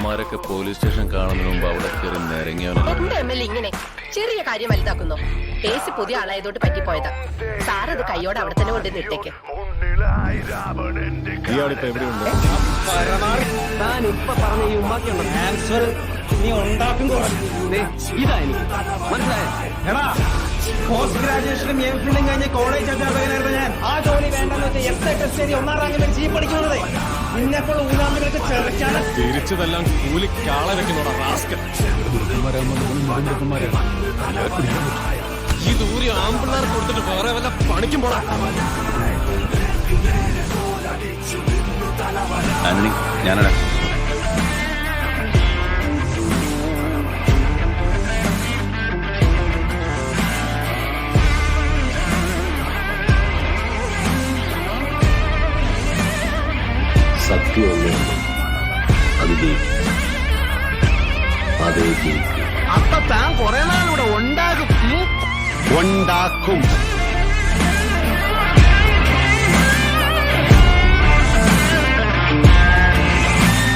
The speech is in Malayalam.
അവന്മാരൊക്കെ പോലീസ് സ്റ്റേഷൻ കാണുന്നതിന് മുമ്പ് അവിടെ കയറി നിരങ്ങിയവനല്ല. എന്റെ MLA ഇങ്ങനെ ചെറിയ കാര്യം വലുതാക്കുന്നു. കേസ് പുതിയ ആളായതോട്ട് പറ്റിപ്പോയതാ. സാറത് കൈയോടെ അവിടെ തന്നെ കൊണ്ട് നിട്ടേക്ക്. ഇയാളിപ്പോ എവിടെയുണ്ട്? താൻ ഇപ്പൊ പറഞ്ഞ ഈ ഉമ്മാക്കുണ്ട് ആൻസർ നീ ഉണ്ടാക്കും ഇതാ എനിക്ക് മനസ്സിലായോ? എടാ പോസ്റ്റ് ഗ്രാജുവേഷനും MPhilഉം കഴിഞ്ഞ് കോളേജ് അധ്യാപകനായിരുന്നു ഞാൻ. ആ ജോലി വേണ്ടെന്ന് വെച്ചാൽ എത്ര ടെസ്റ്റ് ചെയ്ത് 1ാം റാങ്കിൽ വെച്ച് ഈ പഠിക്കുന്നത് നിന്നെപ്പോൾ ഊരാമികൾക്ക് ചെറുക്കാണ്. തിരിച്ചതെല്ലാം കൂലി കാള വെക്കുന്നോടാ റാസ്കൽ. ഈ ദൂരെ ആമ്പിള്ളേർ കൊടുത്തിട്ട് വേറെ വല്ല പണിക്കും പോടാ. ആന്റണി, ഞാനാണ്. സത്യമല്ലേ അത് ജയിക്കും. അതേ ജയിക്കും. അപ്പൊ താൻ കുറെ നാളിവിടെ ഉണ്ടാകും.